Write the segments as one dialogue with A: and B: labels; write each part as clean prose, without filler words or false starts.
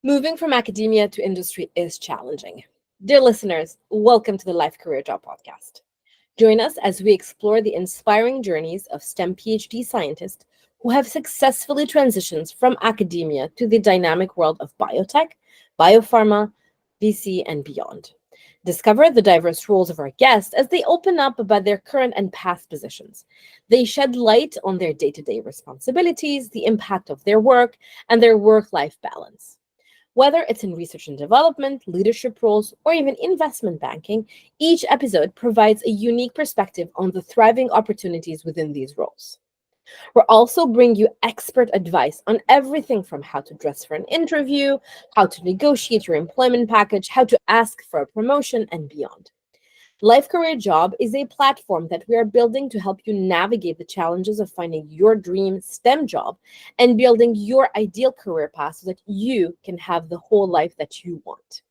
A: Moving from academia to industry is challenging. Dear listeners, welcome to the Life Career Job Podcast. Join us as we explore the inspiring journeys of STEM PhD scientists who have successfully transitioned from academia to the dynamic world of biotech, biopharma, VC, and beyond. Discover the diverse roles of our guests as they open up about their current and past positions. They shed light on their day-to-day responsibilities, the impact of their work, and their work-life balance. Whether it's in research and development, leadership roles, or even investment banking, each episode provides a unique perspective on the thriving opportunities within these roles. We'll also bring you expert advice on everything from how to dress for an interview, how to negotiate your employment package, how to ask for a promotion, and beyond. Life Career Job is a platform that we are building to help you navigate the challenges of finding your dream STEM job and building your ideal career path so that you can have the whole life that you want.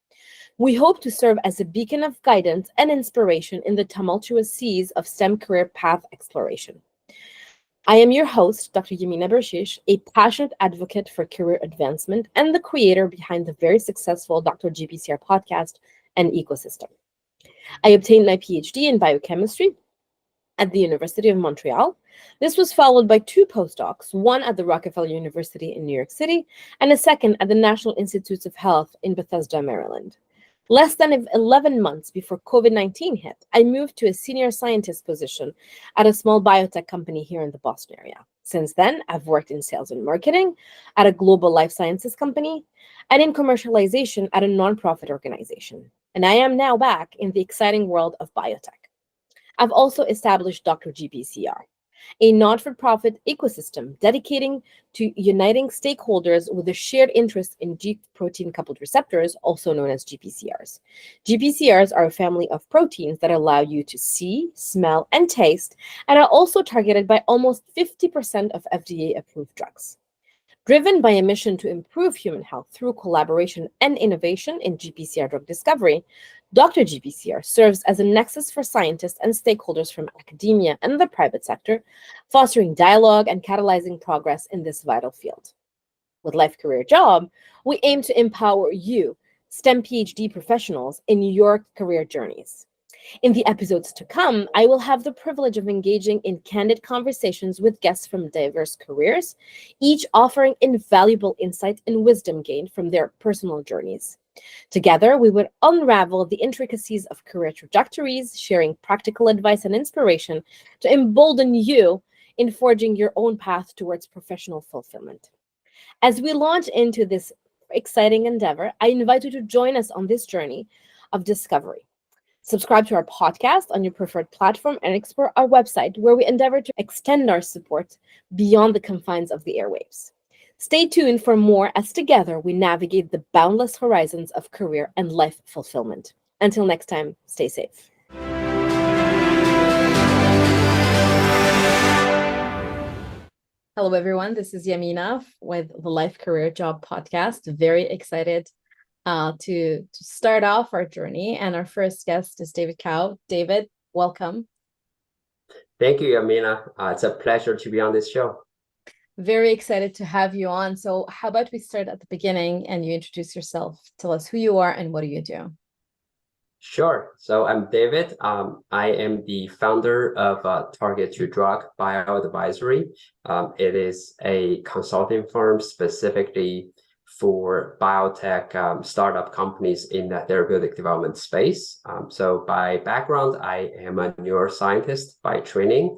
A: We hope to serve as a beacon of guidance and inspiration in the tumultuous seas of STEM career path exploration. I am your host, Dr. Yamina Bershish, a passionate advocate for career advancement and the creator behind the very successful Dr. GPCR podcast and ecosystem. I obtained my PhD in biochemistry at the University of Montreal. This was followed by 2 postdocs, one at the Rockefeller University in New York City and a second at the National Institutes of Health in Bethesda, Maryland. Less than 11 months before COVID-19 hit, I moved to a senior scientist position at a small biotech company here in the Boston area. Since then, I've worked in sales and marketing at a global life sciences company and in commercialization at a nonprofit organization. And I am now back in the exciting world of biotech. I've also established Dr. GPCR, a not-for-profit ecosystem dedicating to uniting stakeholders with a shared interest in G protein-coupled receptors, also known as GPCRs. GPCRs are a family of proteins that allow you to see, smell, and taste, and are also targeted by almost 50% of FDA-approved drugs. Driven by a mission to improve human health through collaboration and innovation in GPCR drug discovery, Dr. GPCR serves as a nexus for scientists and stakeholders from academia and the private sector, fostering dialogue and catalyzing progress in this vital field. With Life Career Job, we aim to empower you, STEM PhD professionals, in your career journeys. In the episodes to come, I will have the privilege of engaging in candid conversations with guests from diverse careers, each offering invaluable insight and wisdom gained from their personal journeys. Together, we would unravel the intricacies of career trajectories, sharing practical advice and inspiration to embolden you in forging your own path towards professional fulfillment. As we launch into this exciting endeavor, I invite you to join us on this journey of discovery. Subscribe to our podcast on your preferred platform and explore our website, where we endeavor to extend our support beyond the confines of the airwaves. Stay tuned for more as together we navigate the boundless horizons of career and life fulfillment. Until next time, stay safe. Hello, everyone. This is Yamina with the Life Career Job Podcast. Very excited to start off our journey. And our first guest is David Cow. David, welcome.
B: Thank you, Yamina. It's a pleasure to be on this show.
A: Very excited to have you on. So how about we start at the beginning and you introduce yourself. Tell us who you are and what do you do?
B: Sure. So I'm David. I am the founder of Target to Drug Bioadvisory. It is a consulting firm specifically for biotech startup companies in the therapeutic development space. So by background, I am a neuroscientist by training,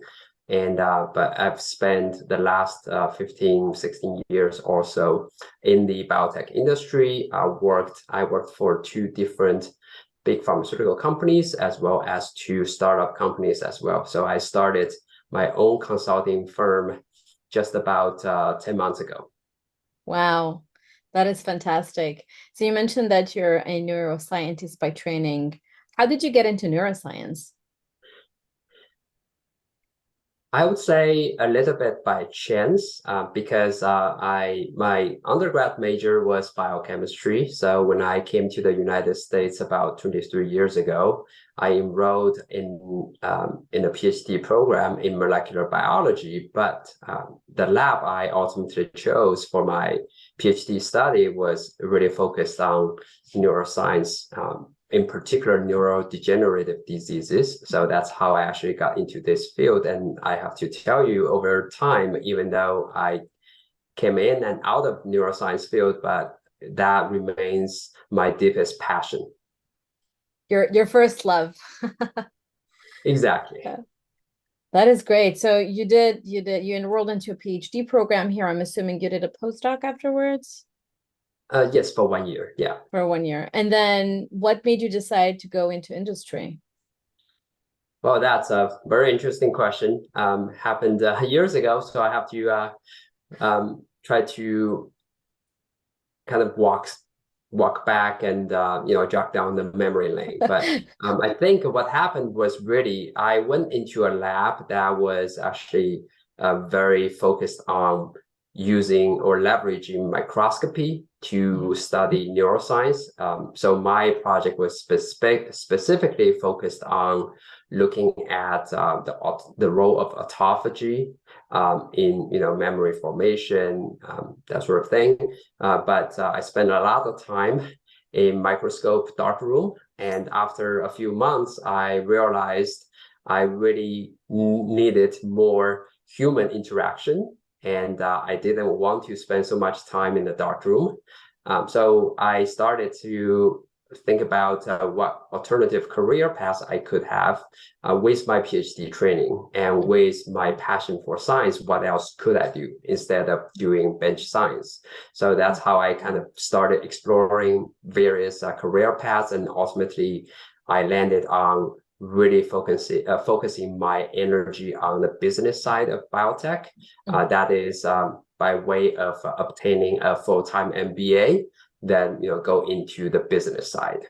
B: and but I've spent the last 15, 16 years or so in the biotech industry. I worked for 2 different big pharmaceutical companies as well as 2 startup companies as well. So I started my own consulting firm just about 10 months ago.
A: Wow. That is fantastic. So you mentioned that you're a neuroscientist by training. How did you get into neuroscience?
B: I would say a little bit by chance, because my undergrad major was biochemistry. So when I came to the United States about 23 years ago, I enrolled in a PhD program in molecular biology. But the lab I ultimately chose for my PhD study was really focused on neuroscience, in particular neurodegenerative diseases. So that's how I actually got into this field. And I have to tell you, over time, even though I came in and out of neuroscience field, but that remains my deepest passion.
A: Your first love.
B: Exactly.
A: Yeah. That is great. So you enrolled into a PhD program here. I'm assuming you did a postdoc afterwards
B: Yes, for 1 year. Yeah.
A: for 1 year. And then what made you decide to go into industry?
B: Well, that's a very interesting question. Happened years ago, so I have to try to kind of walk back and jog down the memory lane. But I think what happened was really I went into a lab that was actually very focused on using or leveraging microscopy to study neuroscience. So my project was specifically focused on looking at the role of autophagy in memory formation, that sort of thing. But I spent a lot of time in microscope darkroom, and after a few months, I realized I really needed more human interaction, and I didn't want to spend so much time in the darkroom. So I started to think about what alternative career paths I could have with my PhD training and with my passion for science. What else could I do instead of doing bench science? So that's how I kind of started exploring various career paths, and ultimately I landed on really focusing my energy on the business side of biotech. That is by way of obtaining a full-time MBA, then go into the business side.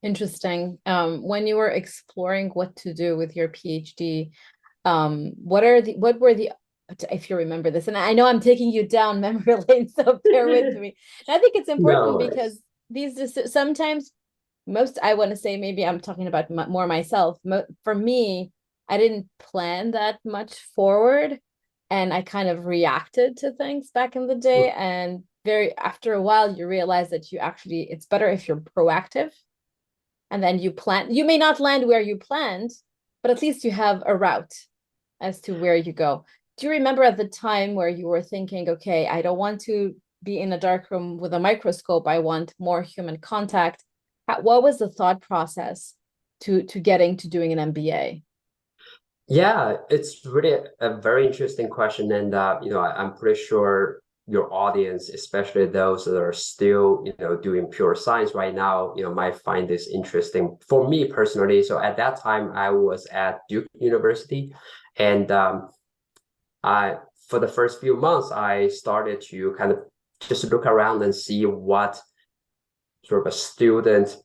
A: Interesting. When you were exploring what to do with your PhD, what were the, if you remember this, and I know I'm taking you down memory lane, so bear with me. And I think it's
B: No
A: important because
B: worries.
A: sometimes I want to say, maybe I'm talking about more myself. For me, I didn't plan that much forward, and I kind of reacted to things back in the day. And after a while, you realize that it's better if you're proactive, and then you plan. You may not land where you planned, but at least you have a route as to where you go. Do you remember at the time where you were thinking, okay, I don't want to be in a dark room with a microscope, I want more human contact? What was the thought process to getting to doing an MBA?
B: Yeah, it's really a very interesting question, and I'm pretty sure your audience, especially those that are still doing pure science right now, might find this interesting. For me personally, so at that time I was at Duke University, and I for the first few months I started to kind of just look around and see what sort of a student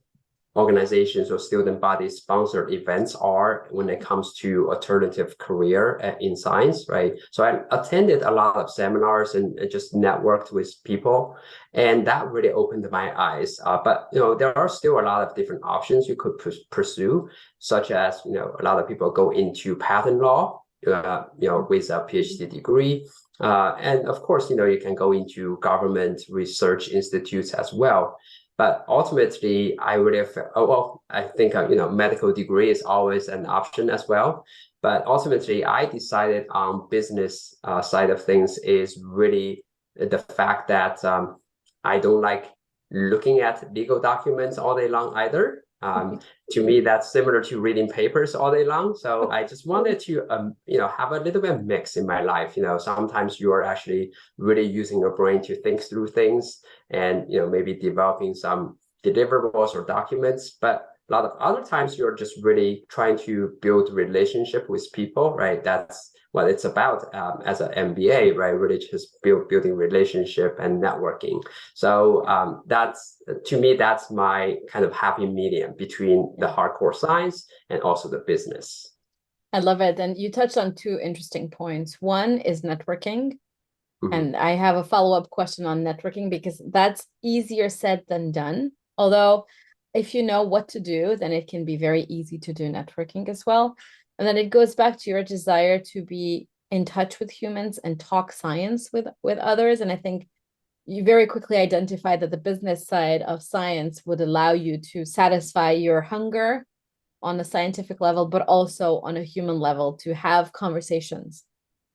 B: organizations or student body sponsored events are when it comes to alternative career in science, right? So I attended a lot of seminars and just networked with people, and that really opened my eyes. But there are still a lot of different options you could pursue, such as a lot of people go into patent law, with a PhD degree. And of course, you can go into government research institutes as well. But ultimately, I would have, I think, medical degree is always an option as well. But ultimately, I decided on business side of things is really the fact that I don't like looking at legal documents all day long either. To me, that's similar to reading papers all day long. So I just wanted to, have a little bit of mix in my life. Sometimes you are actually really using your brain to think through things, and maybe developing some deliverables or documents. But a lot of other times you're just really trying to build relationship with people, right? That's what it's about as an MBA, right? Really just building relationship and networking. So that's, to me, that's my kind of happy medium between the hardcore science and also the business.
A: I love it. And you touched on two interesting points. One is networking.
B: Mhm.
A: And I have a follow-up question on networking because that's easier said than done. Although, if you know what to do, then it can be very easy to do networking as well. And then it goes back to your desire to be in touch with humans and talk science with others. And I think you very quickly identified that the business side of science would allow you to satisfy your hunger on a scientific level, but also on a human level to have conversations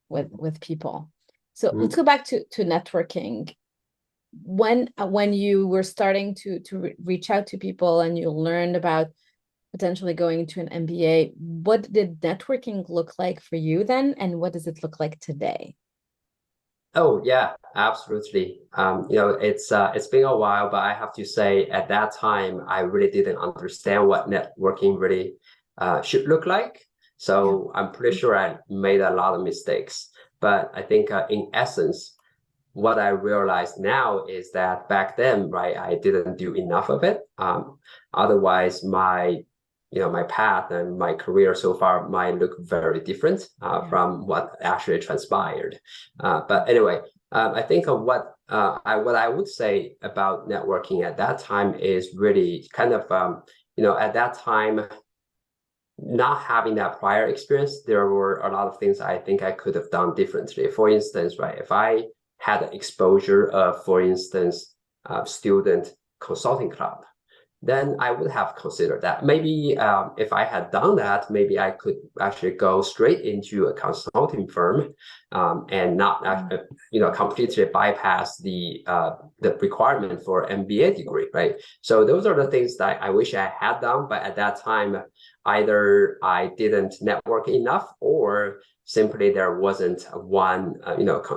A: with people. So let's
B: Mm.
A: go back to networking. When you were starting to reach out to people and you learned about potentially going to an MBA, what did networking look like for you then, and what does it look like today?
B: Oh yeah, absolutely. It's been a while, but I have to say at that time I really didn't understand what networking really should look like.
A: Yeah.
B: So I'm pretty sure I made a lot of mistakes. But I think in essence, what I realize now is that back then, right, I didn't do enough of it. Otherwise, my path and my career so far might look very different
A: Yeah.
B: from what actually transpired. But anyway, I think what I would say about networking at that time is really kind of at that time not having that prior experience, there were a lot of things I think I could have done differently. For instance, right, if I had exposure of, for instance, student consulting club, then I would have considered that. Maybe if I had done that, maybe I could actually go straight into a consulting firm and not, completely bypass the requirement for MBA degree, right? So those are the things that I wish I had done, but at that time, either I didn't network enough or simply there wasn't one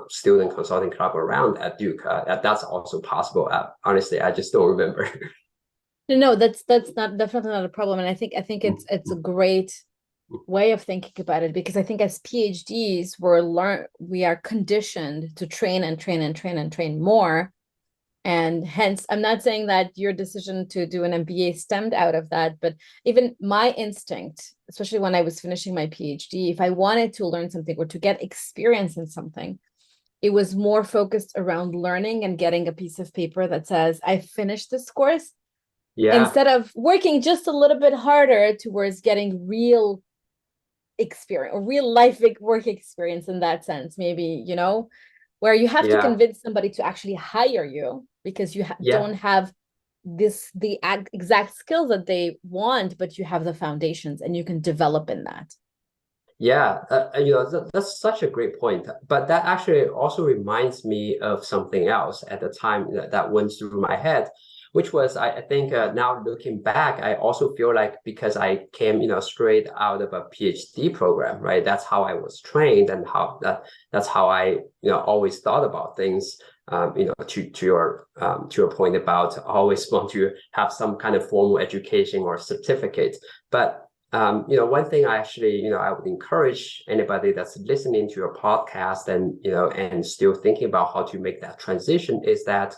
B: student consulting club around at Duke. That's also possible. Honestly, I just don't remember.
A: No, that's not definitely not a problem. And I think it's a great way of thinking about it, because I think as PhDs we are conditioned to train and train and train and train more. And hence, I'm not saying that your decision to do an MBA stemmed out of that, but even my instinct, especially when I was finishing my PhD, if I wanted to learn something or to get experience in something, it was more focused around learning and getting a piece of paper that says, I finished this course,
B: Yeah,
A: instead of working just a little bit harder towards getting real experience or real life work experience in that sense, maybe, where you have to
B: yeah,
A: convince somebody to actually hire you because you
B: yeah,
A: don't have the exact skills that they want, but you have the foundations and you can develop in that.
B: yeah. That's such a great point. But that actually also reminds me of something else at the time that went through my head, which was I think now looking back, I also feel like because I came straight out of a PhD program, right? That's how I was trained and that's how I always thought about things. To your point about always want to have some kind of formal education or certificate, but one thing I actually, I would encourage anybody that's listening to your podcast and still thinking about how to make that transition is that,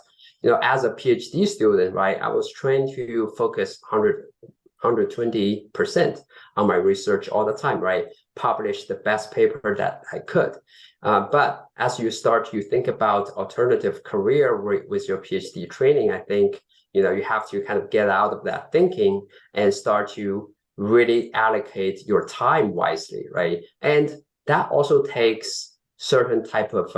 B: as a PhD student, right, I was trained to focus 120% on my research all the time, right? Publish the best paper that I could. But as you start to think about alternative career with your PhD training, I think, you have to kind of get out of that thinking and start to really allocate your time wisely, right? And that also takes certain type of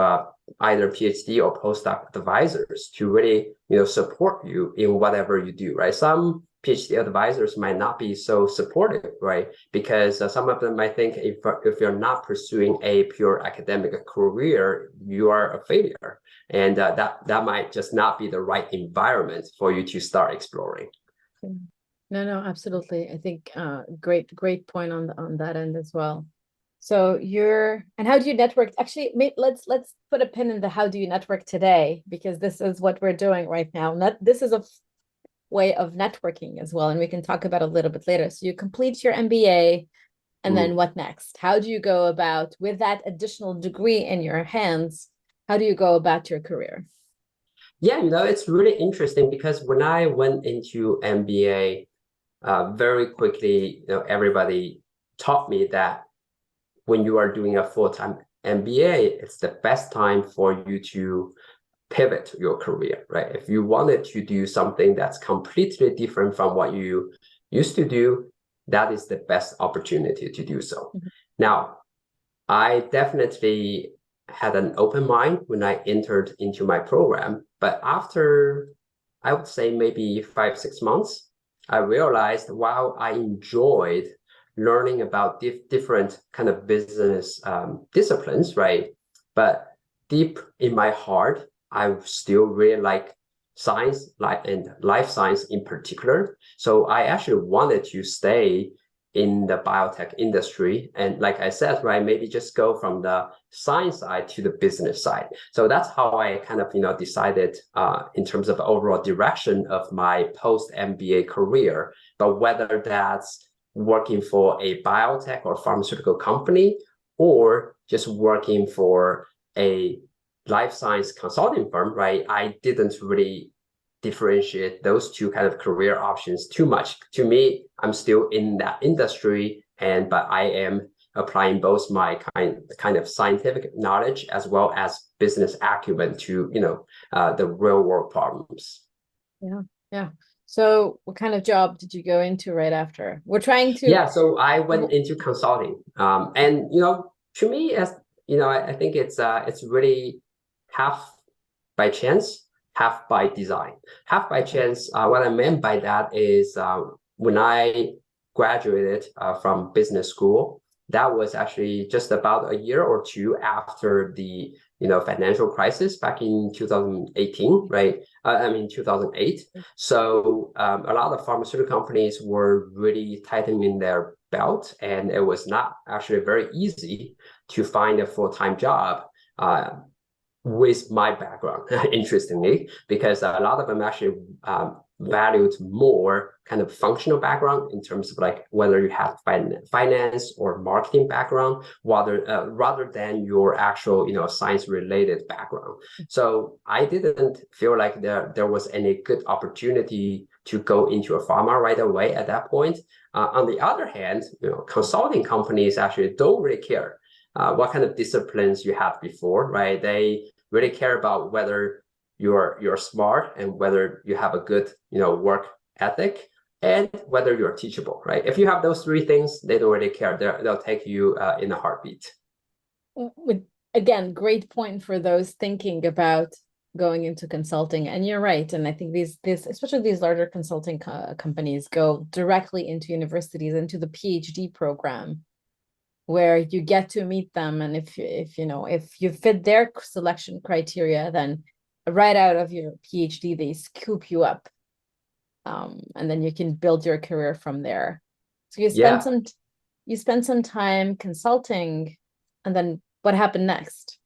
B: either PhD or postdoc advisors to really, support you in whatever you do, right? Some PhD advisors might not be so supportive, right? Because some of them might think if you're not pursuing a pure academic career, you are a failure, and that might just not be the right environment for you to start exploring.
A: No, no, absolutely. I think great point on that end as well. So and how do you network? Actually, let's put a pin in the how do you network today, because this is what we're doing right now. This is a way of networking as well, and we can talk about it a little bit later. So you complete your MBA, and then
B: Mm.
A: what next? How do you go about, with that additional degree in your hands, how do you go about your career?
B: Yeah, it's really interesting because when I went into MBA, very quickly, everybody taught me that when you are doing a full-time MBA, it's the best time for you to pivot your career, right? If you wanted to do something that's completely different from what you used to do, that is the best opportunity to do so.
A: Mhm.
B: Now, I definitely had an open mind when I entered into my program. But after, I would say maybe 5, 6 months, I realized while I enjoyed learning about different kind of business disciplines, right? But deep in my heart, I still really like science, like and life science in particular. So I actually wanted to stay in the biotech industry. And like I said, right, maybe just go from the science side to the business side. So that's how I kind of, decided in terms of overall direction of my post MBA career. But whether that's working for a biotech or pharmaceutical company, or just working for a life science consulting firm, right? I didn't really differentiate those two kind of career options too much. To me, I'm still in that industry, but I am applying both my kind of scientific knowledge as well as business acumen to the real world problems.
A: Yeah, yeah. So what kind of job did you go into right after? We're trying to.
B: Yeah, so I went into consulting, and to me, as I think it's really half by chance, half by design. Half by
A: Okay.
B: chance, what I meant by that is when I graduated from business school, that was actually just about a year or two after the financial crisis back in 2018, right? I mean 2008. So a lot of pharmaceutical companies were really tightening their belt, and it was not actually very easy to find a full-time job. With my background, interestingly, because a lot of them actually valued more kind of functional background in terms of like whether you have finance or marketing background, rather than your actual science related background. So I didn't feel like there was any good opportunity to go into a pharma right away at that point. On the other hand, consulting companies actually don't really care what kind of disciplines you had before, right? They really care about whether you're smart and whether you have a good work ethic and whether you're teachable, right? If you have those three things, they don't really care. They'll take you in a heartbeat.
A: Again, great point for those thinking about going into consulting. And you're right. And I think these especially these larger consulting companies go directly into universities, into the PhD program, where you get to meet them, and if you fit their selection criteria, then right out of your PhD they scoop you up, and then you can build your career from there. So
B: Yeah.
A: you spent some time consulting, and then what happened next?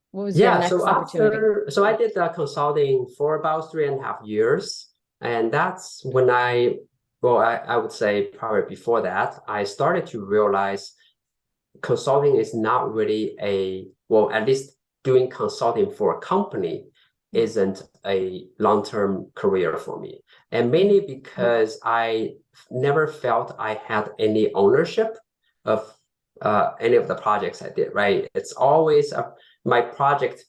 A: What was your
B: Yeah, so
A: next opportunity?
B: I did consulting for about 3.5 years, and that's when I would say probably before that, I started to realize consulting is not really at least doing consulting for a company isn't a long-term career for me. And mainly because I never felt I had any ownership of any of the projects I did, right? It's always my project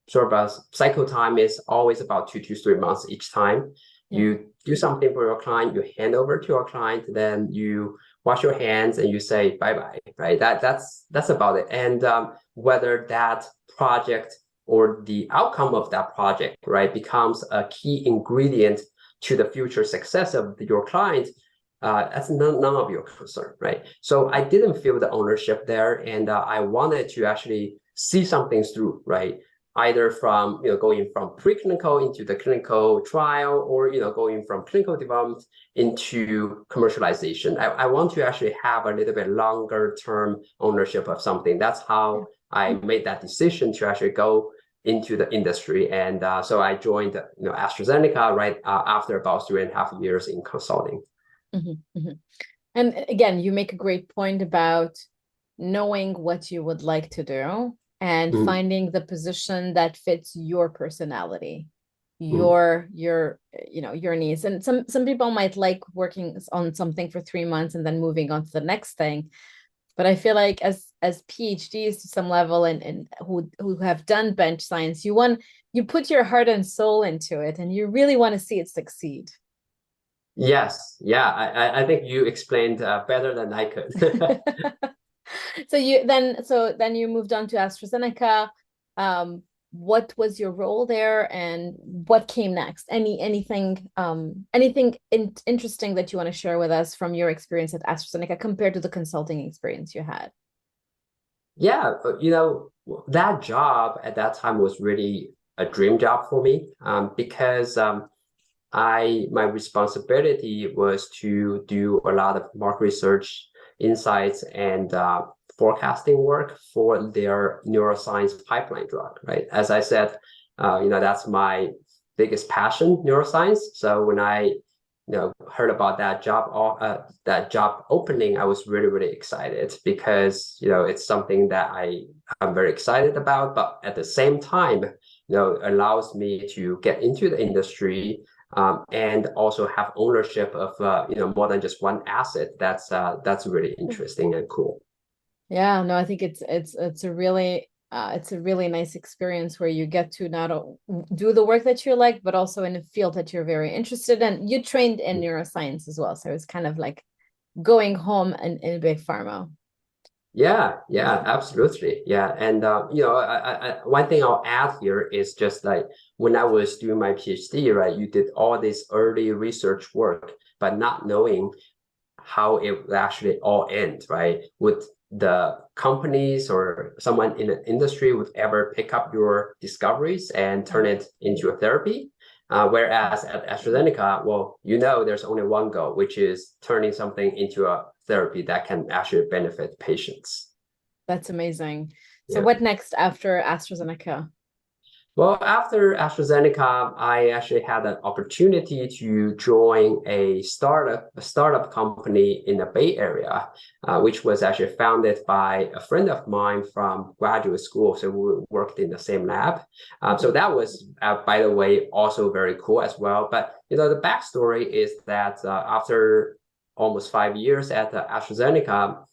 B: sort of a cycle time is always about 2 to 3 months each time.
A: Yeah.
B: You do something for your client, you hand over to your client, then you wash your hands and you say bye bye, right? That's about it. And whether that project or the outcome of that project, right, becomes a key ingredient to the future success of your client, that's none of your concern, right? So I didn't feel the ownership there, and I wanted to actually see some things through, right? Either from going from preclinical into the clinical trial, or going from clinical development into commercialization. I want to actually have a little bit longer term ownership of something. That's how I made that decision to actually go into the industry. And so I joined AstraZeneca right after about 3.5 years in consulting.
A: Mm-hmm, mm-hmm. And again, you make a great point about knowing what you would like to do and
B: Mm-hmm.
A: finding the position that fits your personality,
B: Mm-hmm.
A: your needs. And some people might like working on something for 3 months and then moving on to the next thing. But I feel like as PhDs to some level, and who have done bench science, you put your heart and soul into it, and you really want to see it succeed.
B: Yes, yeah, I think you explained better than I could.
A: So then you moved on to AstraZeneca. What was your role there, and what came next? Anything interesting that you want to share with us from your experience at AstraZeneca compared to the consulting experience you had?
B: Yeah, that job at that time was really a dream job for me, because I my responsibility was to do a lot of market research, insights, and forecasting work for their neuroscience pipeline drug, right? As I said, that's my biggest passion, neuroscience. So when I heard about that job opening, I was really, really excited because it's something that I'm very excited about, but at the same time, allows me to get into the industry, and also have ownership of more than just one asset. That's really interesting and cool.
A: Yeah, no, I think it's a really nice experience where you get to do the work that you like, but also in a field that you're very interested in. You trained in neuroscience as well, so it's kind of like going home in big pharma.
B: Yeah, yeah, absolutely. Yeah. And one thing I'll add here is just like when I was doing my PhD, right, you did all this early research work, but not knowing how it would actually all end, right? Would the companies or someone in the industry would ever pick up your discoveries and turn it into a therapy? Whereas at AstraZeneca, well, there's only one goal, which is turning something into a therapy that can actually benefit patients.
A: That's amazing. So
B: Yeah.
A: what next after AstraZeneca?
B: Well, after AstraZeneca, I actually had an opportunity to join a startup company in the Bay Area, which was actually founded by a friend of mine from graduate school. So we worked in the same lab. So that was, by the way, also very cool as well. But the backstory is that after almost 5 years at AstraZeneca,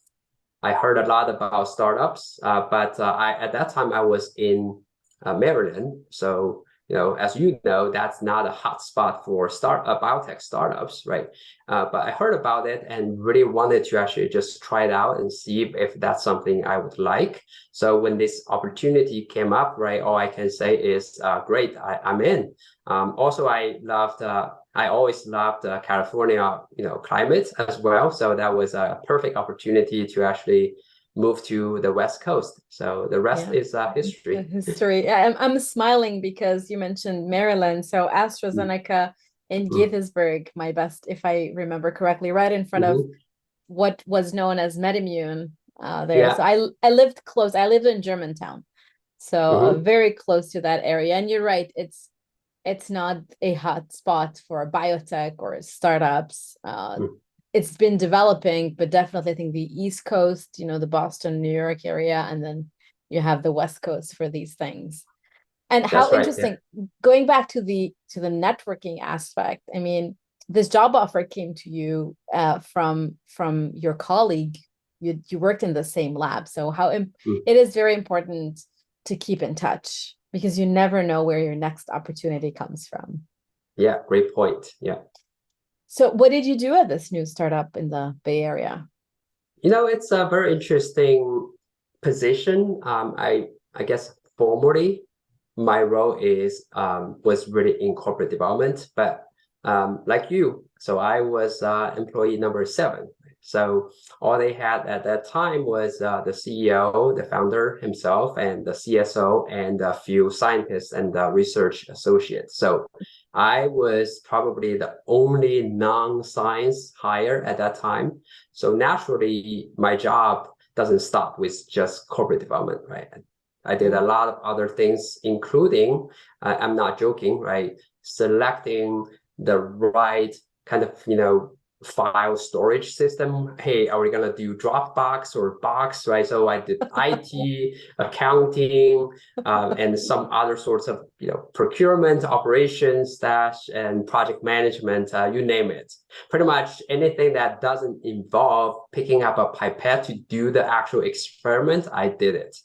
B: I heard a lot about startups, but at that time I was in Maryland. So, as you know, that's not a hot spot for biotech startups, right? But I heard about it and really wanted to actually just try it out and see if that's something I would like. So when this opportunity came up, right, all I can say is, great, I'm in. Also, I always loved California, climate as well. So that was a perfect opportunity to actually move to the West Coast. So the rest
A: Yeah,
B: is
A: the
B: history.
A: history. Yeah, I'm smiling because you mentioned Maryland. So AstraZeneca in
B: Mm-hmm.
A: Gaithersburg, my best, if I remember correctly, right in front of
B: Mm-hmm.
A: what was known as MedImmune there. So
B: Yeah.
A: I lived close. I lived in Germantown, so
B: Mm-hmm.
A: very close to that area. And you're right, it's not a hot spot for biotech or startups. It's been developing, but definitely I think the East Coast, the Boston, New York area, and then you have the West Coast for these things. And how
B: That's right. Yeah.
A: interesting, going back to the networking aspect. I mean, this job offer came to you from your colleague. You worked in the same lab, so
B: Mm.
A: it is very important to keep in touch because you never know where your next opportunity comes from.
B: Yeah. Great point. Yeah.
A: So, what did you do at this new startup in the Bay Area?
B: It's a very interesting position. I guess formally, my role is was really in corporate development, but like you, so I was employee number 7. So all they had at that time was the CEO, the founder himself, and the CSO, and a few scientists and research associates. So I was probably the only non-science hire at that time. So naturally, my job doesn't stop with just corporate development, right? I did a
A: Yeah.
B: lot of other things, including, I'm not joking, right? Selecting the right kind of, file storage system. Hey, are we gonna do Dropbox or Box, right? So I did IT, accounting, and some other sorts of, procurement, operations, stash, and project management, you name it. Pretty much anything that doesn't involve picking up a pipette to do the actual experiment, I did it.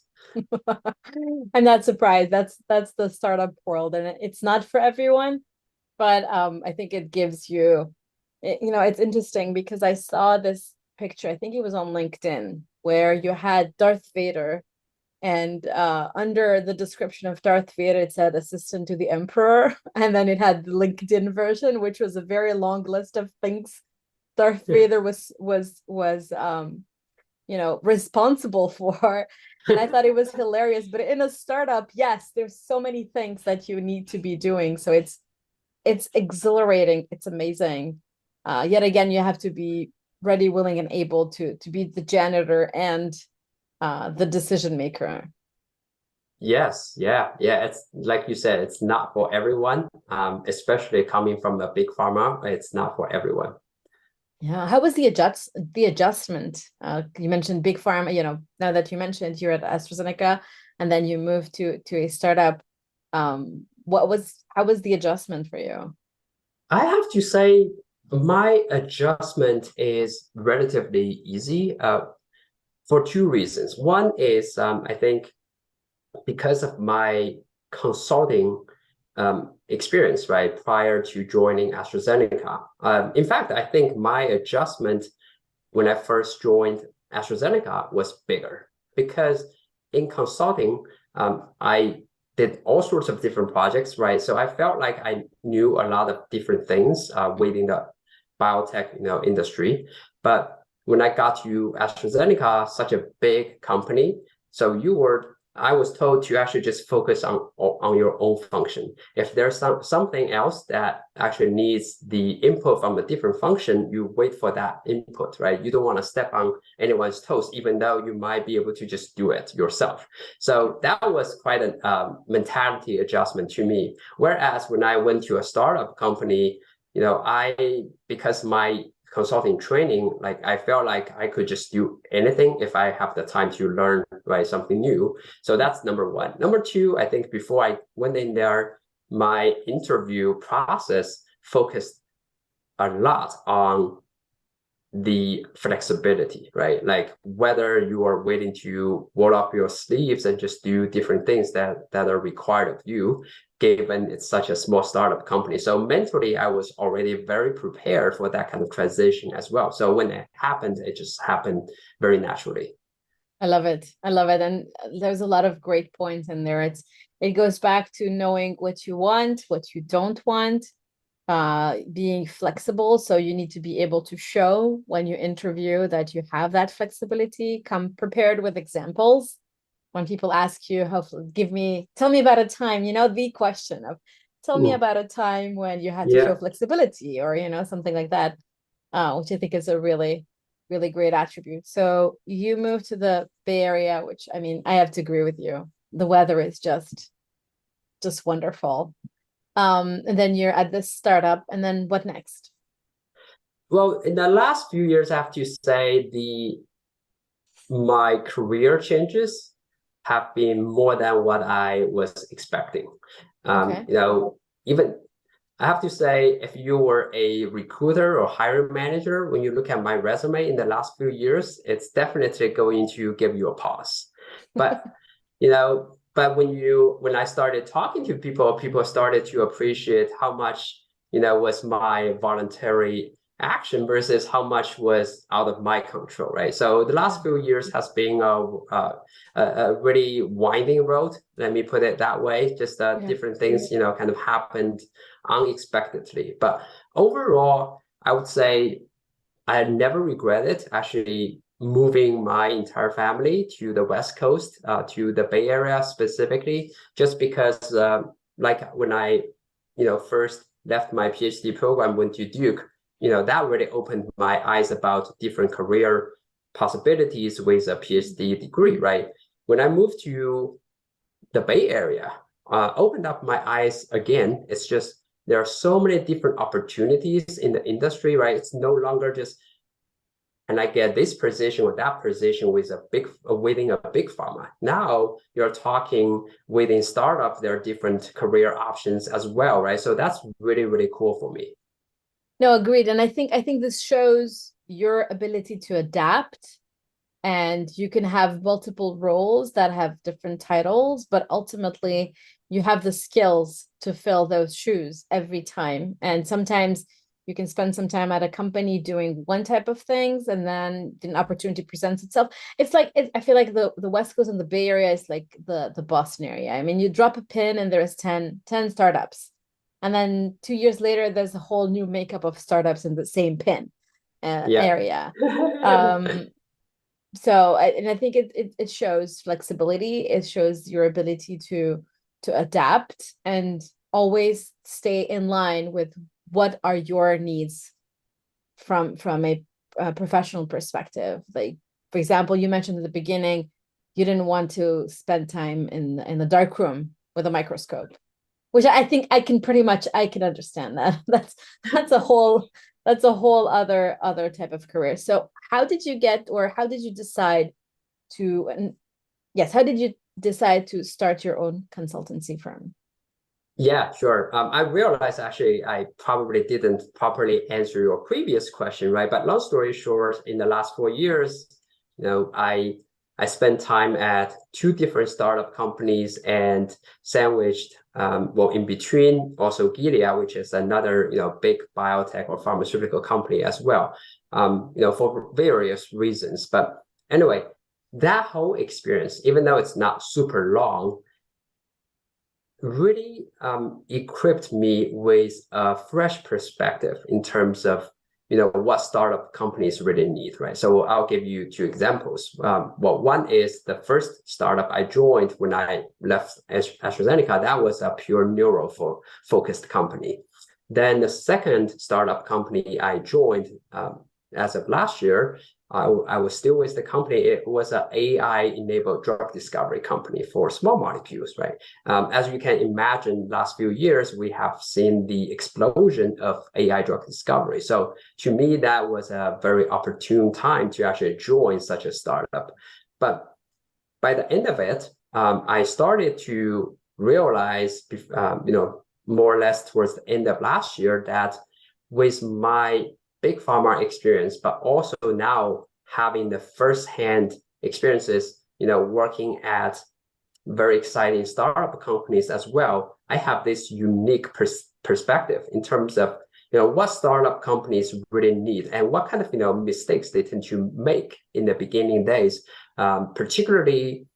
A: I'm not surprised. That's the startup world, and it's not for everyone. But I think it gives you, it's interesting because I saw this picture. I think it was on LinkedIn where you had Darth Vader And under the description of Darth Vader, it said assistant to the Emperor. And then it had the LinkedIn version, which was a very long list of things Darth Vader was responsible for. And I thought it was hilarious. But in a startup, yes, there's so many things that you need to be doing. So it's exhilarating. It's amazing. Yet again, you have to be ready, willing, and able to be the janitor and the decision maker.
B: Yes, yeah. It's like you said, it's not for everyone. Especially coming from a big pharma, it's not for everyone.
A: Yeah. How was the adjustment? You mentioned big pharma, now that you mentioned you're at AstraZeneca and then you moved to a startup. How was the adjustment for you?
B: I have to say, my adjustment is relatively easy for two reasons. One is I think because of my consulting experience, right, prior to joining AstraZeneca. In fact, I think my adjustment when I first joined AstraZeneca was bigger because in consulting, I did all sorts of different projects, right? So I felt like I knew a lot of different things within the biotech, industry. But when I got to AstraZeneca, such a big company, so I was told to actually just focus on your own function. If there's something else that actually needs the input from a different function, you wait for that input, right? You don't want to step on anyone's toes, even though you might be able to just do it yourself. So that was quite a mentality adjustment to me. Whereas when I went to a startup company, because my consulting training, like I felt like I could just do anything if I have the time to learn, right, something new. So that's number one. Number two, I think before I went in there, my interview process focused a lot on the flexibility, right? Like whether you are willing to roll up your sleeves and just do different things that are required of you, given it's such a small startup company. So mentally, I was already very prepared for that kind of transition as well. So when it happened, it just happened very naturally.
A: I love it. I love it. And there's a lot of great points in there. It goes back to knowing what you want, what you don't want, being flexible. So you need to be able to show when you interview that you have that flexibility. Come prepared with examples. When people ask you, tell me about a time, the question of tell me
B: Mm.
A: about a time when you had to show
B: Yeah.
A: flexibility or, something like that, which I think is a really, really great attribute. So you moved to the Bay Area, which I mean, I have to agree with you. The weather is just wonderful. And then you're at this startup, and then what next?
B: Well, in the last few years, I have to say my career changes have been more than what I was expecting.
A: Okay.
B: Even I have to say, if you were a recruiter or hiring manager, when you look at my resume in the last few years, it's definitely going to give you a pause. But but when I started talking to people started to appreciate how much, was my voluntary action versus how much was out of my control, right? So the last
A: Yeah.
B: few years has been a really winding road. Let me put it that way. Just
A: Yeah.
B: different things, kind of happened unexpectedly. But overall, I would say I never regretted actually moving my entire family to the West Coast, to the Bay Area specifically, just because, like when I, first left my PhD program, went to Duke, that really opened my eyes about different career possibilities with a PhD degree, right? When I moved to the Bay Area, opened up my eyes again. It's just there are so many different opportunities in the industry, right? It's no longer just and I get this position or that position with within a big pharma. Now you're talking within startup, there are different career options as well, right? So that's really, really cool for me.
A: No, agreed. And I think this shows your ability to adapt, and you can have multiple roles that have different titles, but ultimately you have the skills to fill those shoes every time. And sometimes You can spend some time at a company doing one type of things, and then an opportunity presents itself. It's like I feel like the West Coast and the Bay Area is like the Boston area. I mean, you drop a pin and there's 10 startups. And then 2 years later, there's a whole new makeup of startups in the same pin
B: Yeah.
A: area. Um, and I think it shows flexibility. It shows your ability to adapt and always stay in line with what are your needs from a professional perspective. Like, for example, you mentioned at the beginning, you didn't want to spend time in the dark room with a microscope, which I think I can understand that. That's a whole other type of career. So how did you get, or how did you decide to, and yes, how did you decide to start your own consultancy firm?
B: Yeah, sure. I realized actually I probably didn't properly answer your previous question, right? But long story short, in the last 4 years, I spent time at two different startup companies and sandwiched, well, in between also Gilead, which is another big biotech or pharmaceutical company as well, for various reasons. But anyway, that whole experience, even though it's not super long, really equipped me with a fresh perspective in terms of what startup companies really need, right? So I'll give you two examples. Well, one is the first startup I joined when I left AstraZeneca. That was a pure neuro focused company. Then the second startup company I joined as of last year, I was still with the company. It was an AI-enabled drug discovery company for small molecules, right? As you can imagine, last few years, we have seen the explosion of AI drug discovery. So to me, that was a very opportune time to actually join such a startup. But by the end of it, I started to realize, more or less towards the end of last year, that with my big pharma experience, but also now having the firsthand experiences, working at very exciting startup companies as well, I have this unique perspective in terms of what startup companies really need and what kind of mistakes they tend to make in the beginning days, particularly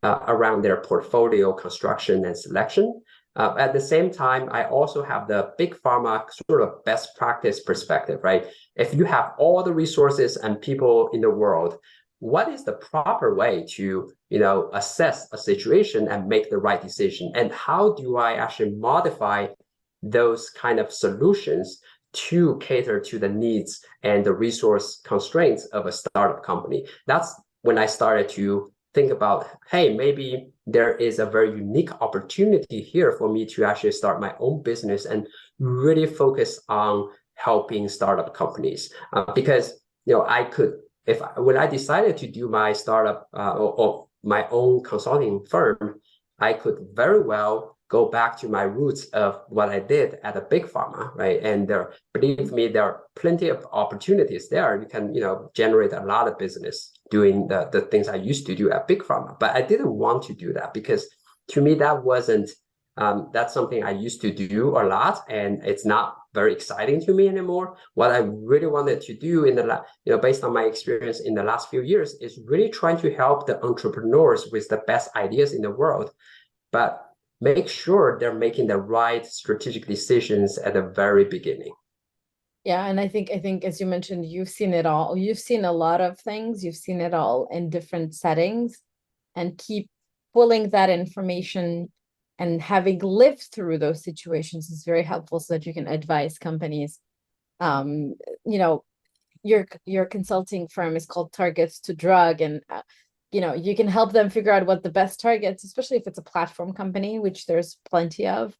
B: around their portfolio construction and selection. At the same time, I also have the big pharma sort of best practice perspective, right? If you have all the resources and people in the world, what is the proper way to assess a situation and make the right decision? And how do I actually modify those kind of solutions to cater to the needs and the resource constraints of a startup company? That's when I started to think about, hey, maybe there is a very unique opportunity here for me to actually start my own business and really focus on helping startup companies. Because I could, when I decided to do my startup or my own consulting firm, I could very well go back to my roots of what I did at a big pharma, right? And believe me, there are plenty of opportunities there. You can, generate a lot of business doing the things I used to do at big pharma. But I didn't want to do that because to me, that wasn't, that's something I used to do a lot, and it's not very exciting to me anymore. What I really wanted to do based on my experience in the last few years, is really trying to help the entrepreneurs with the best ideas in the world, but make sure they're making the right strategic decisions at the very beginning.
A: Yeah, and I think as you mentioned, you've seen it all. You've seen a lot of things. You've seen it all in different settings, and keep pulling that information and having lived through those situations is very helpful so that you can advise companies. Um, you know, your consulting firm is called Targets to Drug, and you can help them figure out what the best targets, especially if it's a platform company, which there's plenty of.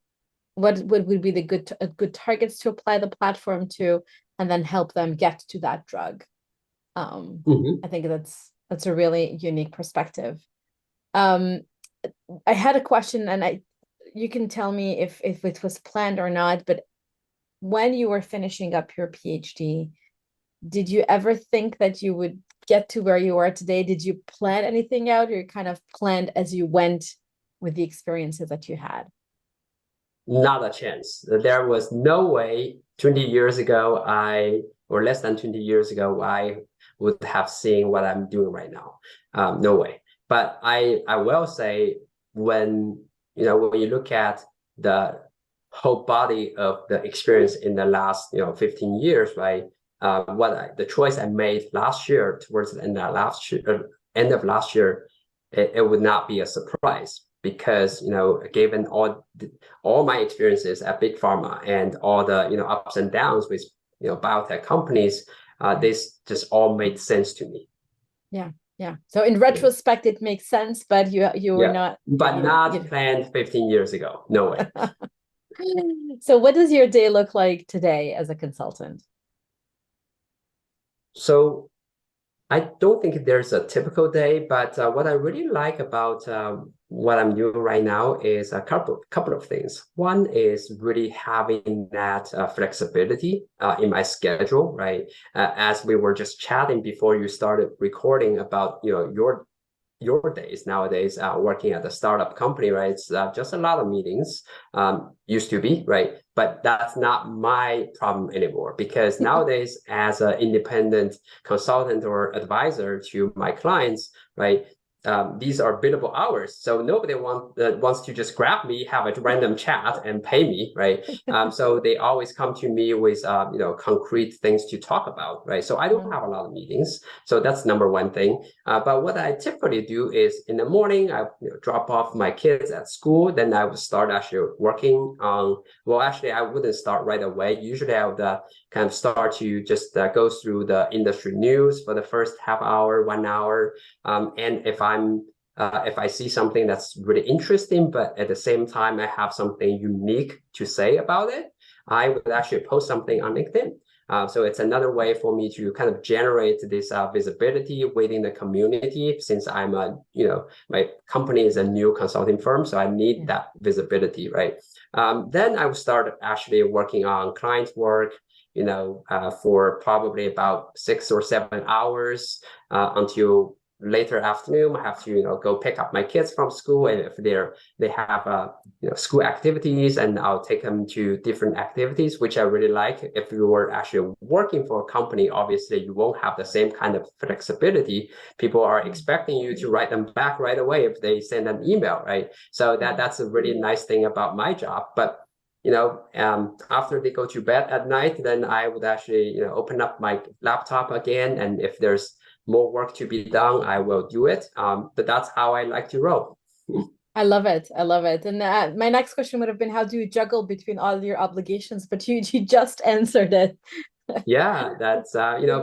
A: What would be the good targets to apply the platform to, and then help them get to that drug. I think that's a really unique perspective. Um, I had a question, and you can tell me if it was planned or not, but when you were finishing up your PhD, did you ever think that you would get to where you are today? Did you plan anything out, or you kind of planned as you went with the experiences that you had?
B: not a chance. There was no way 20 years ago, or less than 20 years ago, I would have seen what I'm doing right now. No way. But I will say, when when you look at the whole body of the experience in the last 15 years, right? The choice I made last year, towards the end of last year, it would not be a surprise, because given all my experiences at big pharma and all the ups and downs with biotech companies, this just all made sense to me.
A: Yeah, yeah. So in retrospect, it makes sense, but you were not,
B: but not planned 15 years ago. No way.
A: So what does your day look like today as a consultant?
B: So I don't think there's a typical day, but what I really like about what I'm doing right now is a couple of things. One is really having that flexibility in my schedule, right? As we were just chatting before you started recording about your days nowadays, working at a startup company, right? It's just a lot of meetings, used to be, right? But that's not my problem anymore, because nowadays, as an independent consultant or advisor to my clients, right? These are billable hours, so nobody wants to just grab me, have a random chat, and pay me, right? So they always come to me with concrete things to talk about, right? So I don't have a lot of meetings, so that's number one thing. But what I typically do is, in the morning, I drop off my kids at school, then I would start actually working on. Well, actually, I wouldn't start right away. Usually, I would kind of start to just go through the industry news for the first half hour, 1 hour. And if I see something that's really interesting, but at the same time I have something unique to say about it, I would actually post something on LinkedIn. So it's another way for me to kind of generate this visibility within the community, since my company is a new consulting firm, so I need that visibility, right? Then I would start actually working on client work, for probably about 6 or 7 hours, until later afternoon. I have to go pick up my kids from school, and if they have school activities, and I'll take them to different activities, which I really like. If you were actually working for a company, obviously you won't have the same kind of flexibility. People are expecting you to write them back right away if they send an email, right? So that's a really nice thing about my job. But after they go to bed at night, then I would actually open up my laptop again, and if there's more work to be done, I will do it. But that's how I like to roll.
A: I love it. I love it. And my next question would have been, how do you juggle between all your obligations? But you just answered it.
B: Yeah, that's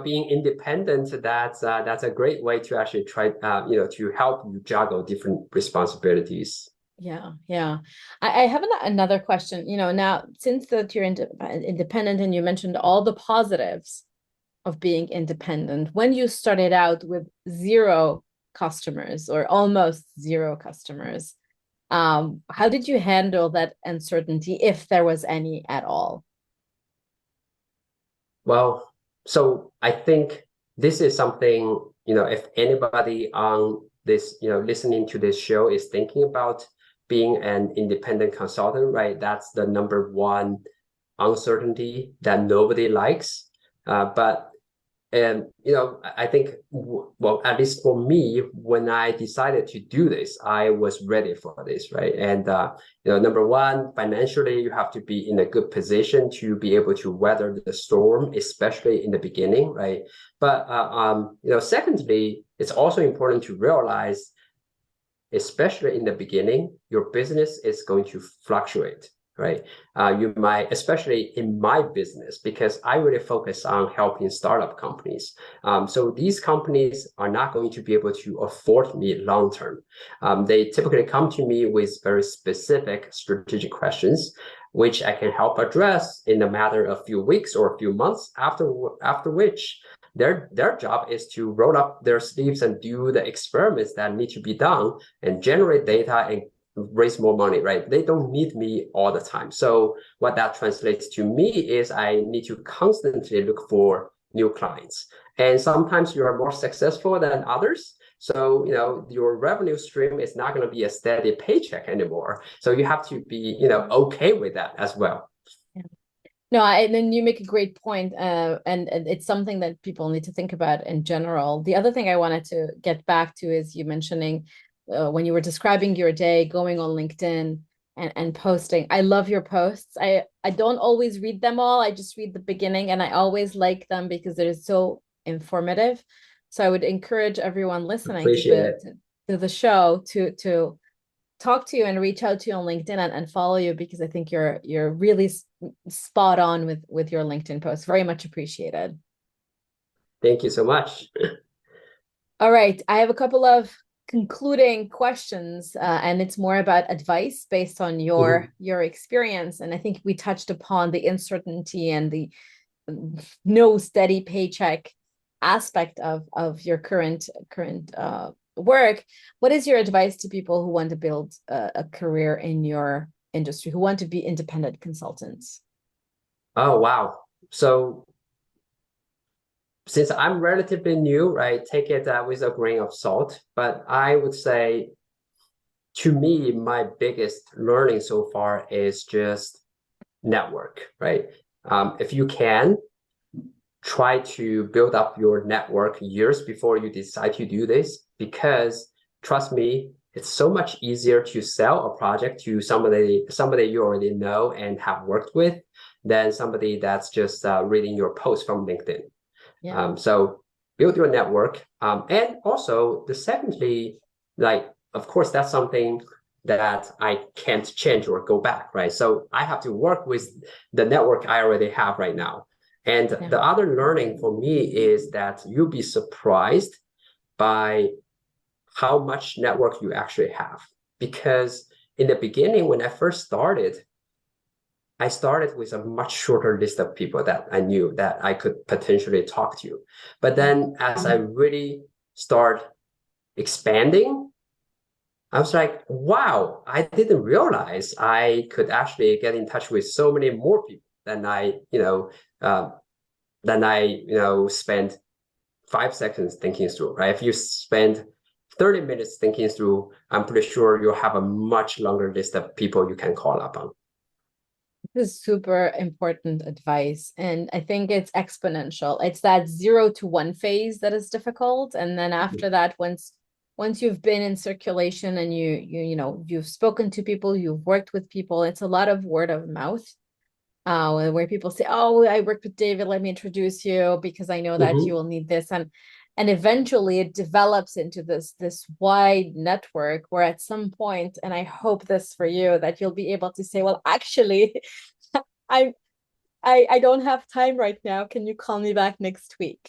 B: being independent. That's a great way to actually try to help you juggle different responsibilities.
A: Yeah, yeah. I have another question. Now, since that you're independent, and you mentioned all the positives of being independent, when you started out with zero customers or almost zero customers, how did you handle that uncertainty, if there was any at all?
B: Well, so I think this is something, if anybody on this, listening to this show is thinking about being an independent consultant, right? That's the number one uncertainty that nobody likes. But I think, well, at least for me, when I decided to do this, I was ready for this, right? And number one, financially, you have to be in a good position to be able to weather the storm, especially in the beginning, right? But secondly, it's also important to realize, especially in the beginning, your business is going to fluctuate, right? You might, especially in my business, because I really focus on helping startup companies. So these companies are not going to be able to afford me long term. They typically come to me with very specific strategic questions, which I can help address in a matter of a few weeks or a few months, after which their job is to roll up their sleeves and do the experiments that need to be done and generate data and raise more money, right? They don't need me all the time. So what that translates to me is I need to constantly look for new clients. And sometimes you are more successful than others. So, your revenue stream is not going to be a steady paycheck anymore. So you have to be, okay with that as well.
A: No, and then you make a great point, and it's something that people need to think about in general. The other thing I wanted to get back to is you mentioning when you were describing your day, going on LinkedIn and posting. I love your posts. I don't always read them all. I just read the beginning, and I always like them because they're so informative. So I would encourage everyone listening to
B: Appreciate it.
A: the show to talk to you and reach out to you on LinkedIn and follow you, because I think you're really spot on with your LinkedIn posts. Very much appreciated.
B: Thank you so much.
A: All right, I have a couple of concluding questions, and it's more about advice based on your experience. And I think we touched upon the uncertainty and the no steady paycheck aspect of your current work. What is your advice to people who want to build a career in your industry, who want to be independent consultants?
B: Oh, wow. So since I'm relatively new, right, take it with a grain of salt. But I would say, to me, my biggest learning so far is just network, right? If you can, try to build up your network years before you decide to do this, because trust me, it's so much easier to sell a project to somebody you already know and have worked with than somebody that's just reading your post from LinkedIn.
A: Yeah.
B: So build your network. And also, secondly, like, of course, that's something that I can't change or go back, right? So I have to work with the network I already have right now. And
A: Yeah.
B: the other learning for me is that you'll be surprised by how much network you actually have. Because in the beginning, when I first started, I started with a much shorter list of people that I knew that I could potentially talk to. But then as I really start expanding, I was like, wow, I didn't realize I could actually get in touch with so many more people than uh, I spent 5 seconds thinking through, right? If you spend 30 minutes thinking through, I'm pretty sure you'll have a much longer list of people you can call upon.
A: This is super important advice. And I think it's exponential. It's that 0 to 1 phase that is difficult. And then after that, once you've been in circulation and you've spoken to people, you've worked with people, it's a lot of word of mouth. Where people say, "Oh, I worked with David. Let me introduce you because I know that you will need this," and eventually it develops into this wide network where at some point, and I hope this for you, that you'll be able to say, "Well, actually, I I don't have time right now. Can you call me back next week?"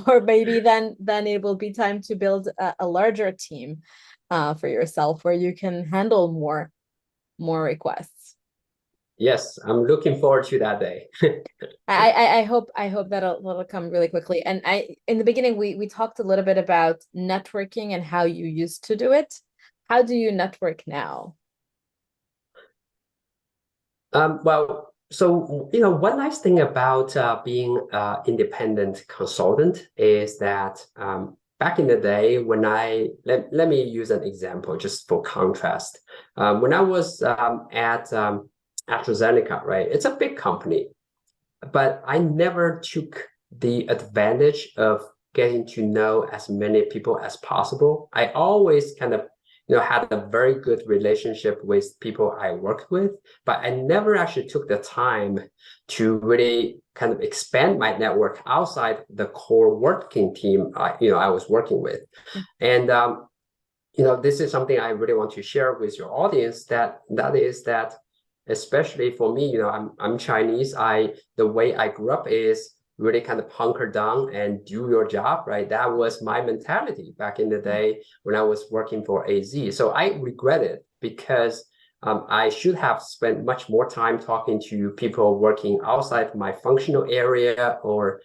A: Or maybe then it will be time to build a larger team for yourself where you can handle more requests.
B: Yes, I'm looking forward to that day.
A: I hope that'll come really quickly. And in the beginning we talked a little bit about networking and how you used to do it. How do you network now?
B: Well, so one nice thing about being an independent consultant is that back in the day when let me use an example just for contrast. When I was at AstraZeneca, right? It's a big company, but I never took the advantage of getting to know as many people as possible. I always kind of, had a very good relationship with people I worked with, but I never actually took the time to really kind of expand my network outside the core working team I was working with. And this is something I really want to share with your audience, that is that especially for me, I'm Chinese. The way I grew up is really kind of hunker down and do your job, right? That was my mentality back in the day when I was working for AZ. So I regret it because I should have spent much more time talking to people working outside my functional area or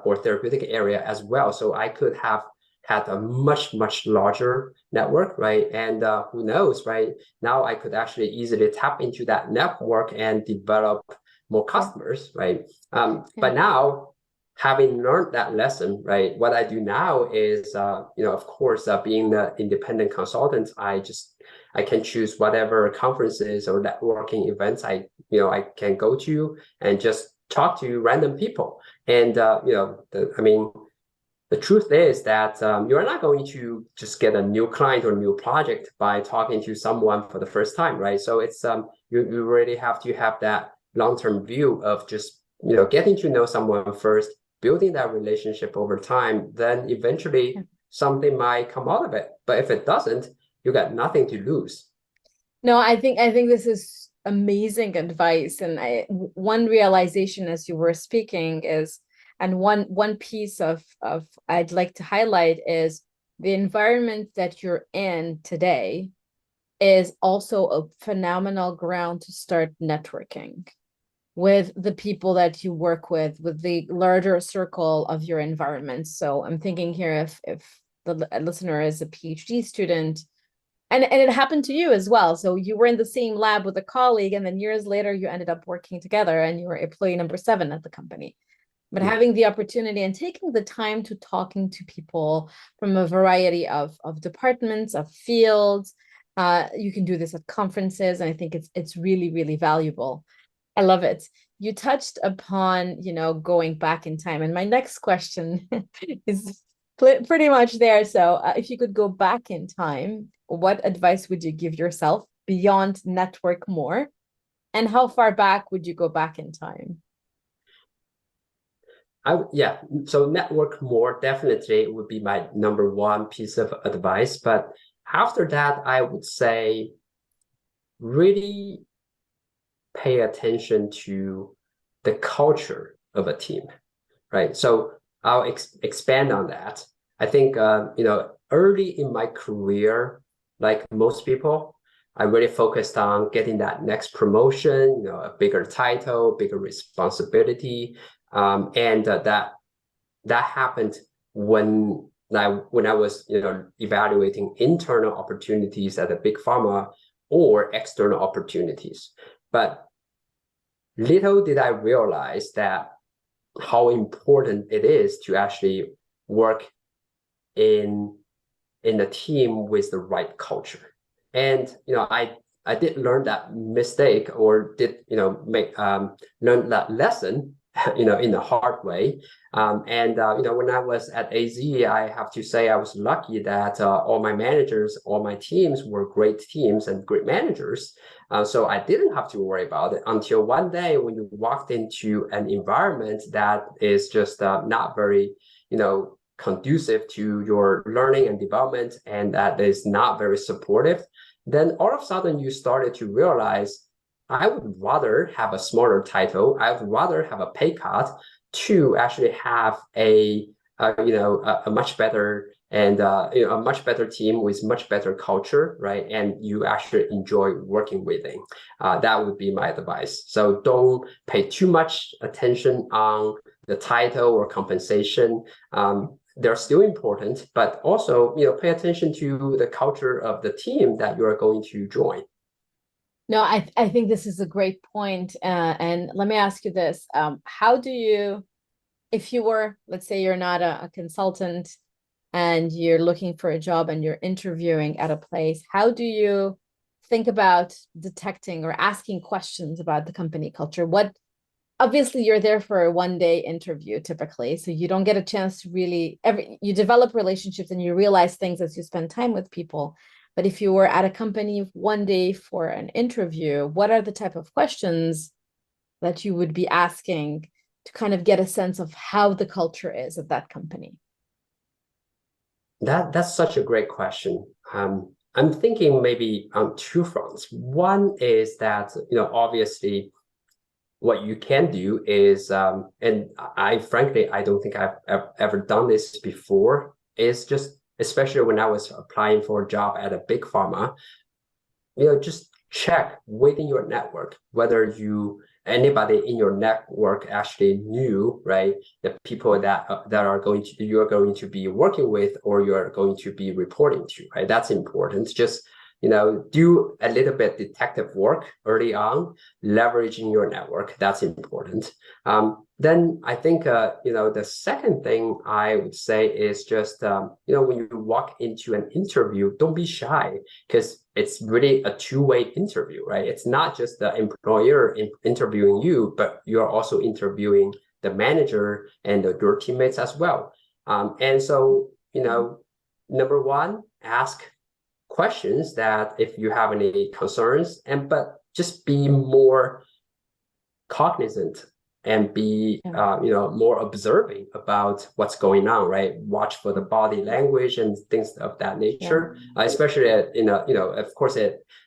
B: or therapeutic area as well. So I could have had a much larger network, right? And who knows, right? Now I could actually easily tap into that network and develop more customers, right? But now having learned that lesson, right, what I do now is, of course, being the independent consultant, I can choose whatever conferences or networking events I can go to and just talk to random people. And, the truth is that you're not going to just get a new client or new project by talking to someone for the first time, right? So it's you really have to have that long-term view of just getting to know someone first, building that relationship over time. Then eventually something might come out of it. But if it doesn't, you got nothing to lose.
A: No, I think this is amazing advice. And one realization as you were speaking is, and one piece of I'd like to highlight is the environment that you're in today is also a phenomenal ground to start networking with the people that you work with the larger circle of your environment. So I'm thinking here, if the listener is a PhD student, and it happened to you as well. So you were in the same lab with a colleague, and then years later you ended up working together and you were employee number 7 at the company. But having the opportunity and taking the time to talking to people from a variety of departments, of fields, you can do this at conferences, and I think it's really, really valuable. I love it. You touched upon, going back in time, and my next question is pretty much there. So, if you could go back in time, what advice would you give yourself beyond network more? And how far back would you go back in time?
B: So network more definitely would be my number one piece of advice. But after that, I would say really pay attention to the culture of a team, right? So I'll expand on that. I think, early in my career, like most people, I really focused on getting that next promotion, a bigger title, bigger responsibility. And that happened when I was evaluating internal opportunities at a big pharma or external opportunities. But little did I realize that how important it is to actually work in a team with the right culture. And I did learn that mistake, or did make learn that lesson in a hard way. When I was at AZ, I have to say I was lucky that all my managers, all my teams were great teams and great managers. So I didn't have to worry about it until one day when you walked into an environment that is just not very, conducive to your learning and development, and that is not very supportive. Then all of a sudden you started to realize, I would rather have a smaller title. I would rather have a pay cut to actually have a much better and a much better team with much better culture, right? And you actually enjoy working with them. That would be my advice. So don't pay too much attention on the title or compensation. They're still important, but also pay attention to the culture of the team that you are going to join.
A: No, I think this is a great point. And let me ask you this. How do you, if you were, let's say you're not a consultant and you're looking for a job and you're interviewing at a place, how do you think about detecting or asking questions about the company culture? Obviously you're there for a 1-day interview typically, so you don't get a chance to really, you develop relationships and you realize things as you spend time with people. But if you were at a company 1 day for an interview, what are the type of questions that you would be asking to kind of get a sense of how the culture is at that company?
B: That's such a great question. I'm thinking maybe on two fronts. One is that, obviously what you can do is, and frankly, I don't think I've ever done this before, is just, especially when I was applying for a job at a big pharma, just check within your network whether anybody in your network actually knew, right, the people that you're going to be working with or you're going to be reporting to, right? That's important. Just do a little bit detective work early on, leveraging your network. That's important. Then I think, the second thing I would say is just, when you walk into an interview, don't be shy, because it's really a two-way interview, right? It's not just the employer interviewing you, but you're also interviewing the manager and your teammates as well. And so, number one, ask questions that if you have any concerns, but just be more cognizant and be more observing about what's going on, right? Watch for the body language and things of that nature. Especially of course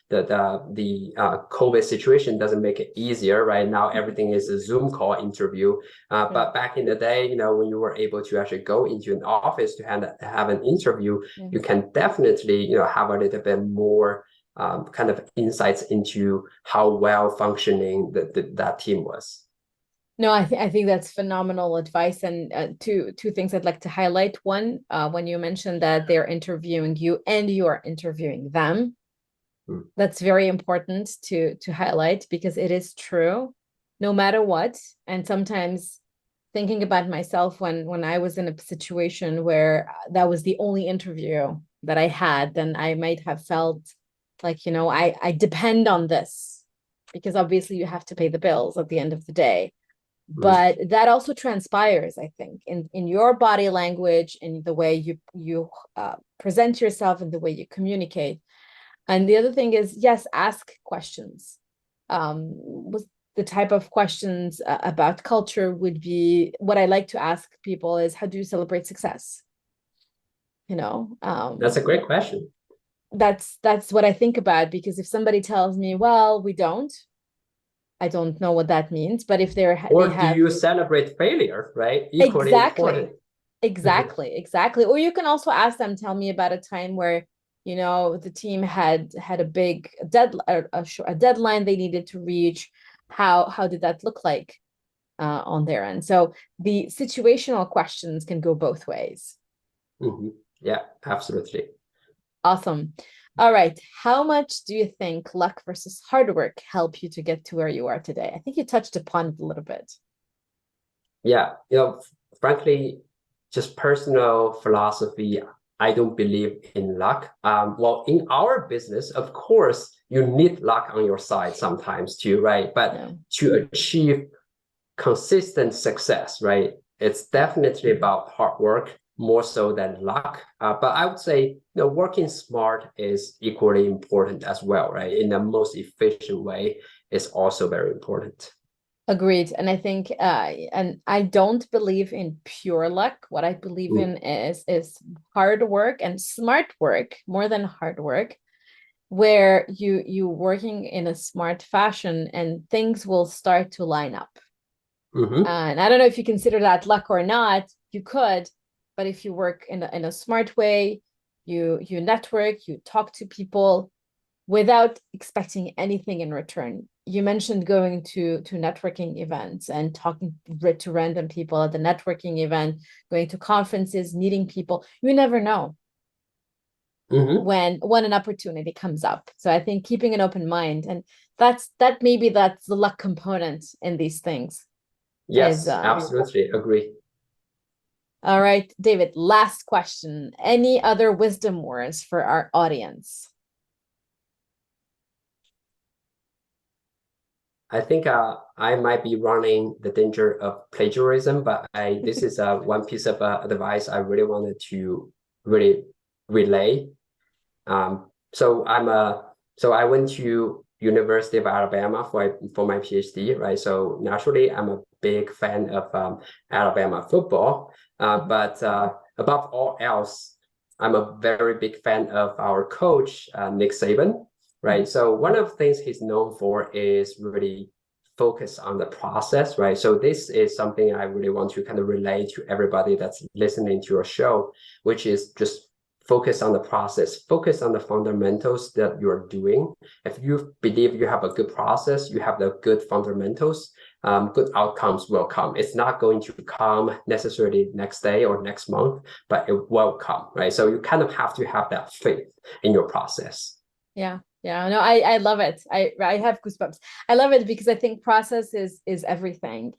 B: the COVID situation doesn't make it easier right now. Everything is a Zoom call interview, but back in the day, when you were able to actually go into an office to have an interview, you can definitely have a little bit more kind of insights into how well functioning that team was.
A: No, I think that's phenomenal advice. And two things I'd like to highlight. One, when you mentioned that they're interviewing you and you are interviewing them, that's very important to highlight, because it is true, no matter what. And sometimes thinking about myself, when I was in a situation where that was the only interview that I had, then I might have felt like, I depend on this, because obviously you have to pay the bills at the end of the day. But that also transpires, I think, in your body language, in the way you present yourself, and the way you communicate. And the other thing is, yes, ask questions. Was the type of questions about culture would be, what I like to ask people is, how do you celebrate success?
B: That's a great question.
A: That's what I think about, because if somebody tells me, well, we don't, I don't know what that means. But if
B: do you celebrate failure, right? Equally important.
A: Exactly. Or you can also ask them, tell me about a time where, the team had a big deadline they needed to reach. How did that look like on their end? So the situational questions can go both ways.
B: Yeah, absolutely.
A: Awesome. All right. How much do you think luck versus hard work help you to get to where you are today? I think you touched upon it a little bit.
B: Yeah, frankly, just personal philosophy, I don't believe in luck. Well, in our business, of course, you need luck on your side sometimes too, right? But to achieve consistent success, right, it's definitely about hard work more so than luck. But I would say, working smart is equally important as well, right? In the most efficient way is also very important.
A: Agreed. And I think, and I don't believe in pure luck. What I believe in is hard work and smart work more than hard work, where you working in a smart fashion and things will start to line up. And I don't know if you consider that luck or not. You could, but if you work in a smart way, you network, you talk to people without expecting anything in return. You mentioned going to networking events and talking to random people at the networking event, going to conferences, meeting people. You never know when an opportunity comes up. So I think keeping an open mind, and that's the luck component in these things.
B: Yes, absolutely agree.
A: All right, David, last question. Any other wisdom words for our audience?
B: I think I might be running the danger of plagiarism, but this is one piece of advice I really wanted to really relay. So I went to University of Alabama for my PhD, right? So naturally, I'm a big fan of Alabama football, but above all else, I'm a very big fan of our coach, Nick Saban, right? So one of the things he's known for is really focus on the process, right? So this is something I really want to kind of relay to everybody that's listening to your show, which is just focus on the process, focus on the fundamentals that you're doing. If you believe you have a good process, you have the good fundamentals, good outcomes will come. It's not going to come necessarily next day or next month, but it will come, right? So you kind of have to have that faith in your process.
A: Yeah. Yeah. No, I love it. I have goosebumps. I love it because I think process is everything.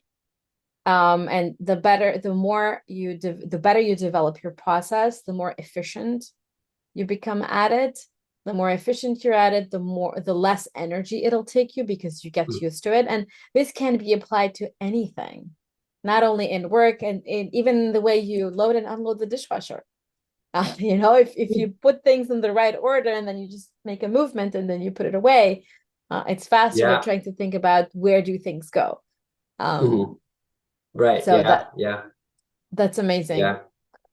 A: And the better you develop your process, the more efficient you become at it. The more efficient you're at it, the less energy it'll take you because you get
B: Mm.
A: used to it. And this can be applied to anything, not only in work and even the way you load and unload the dishwasher. If you put things in the right order and then you just make a movement and then you put it away, it's faster than
B: Yeah.
A: trying to think about where do things go. Um,
B: Mhm. Right.
A: so
B: Yeah. Yeah.
A: that's amazing.
B: Yeah.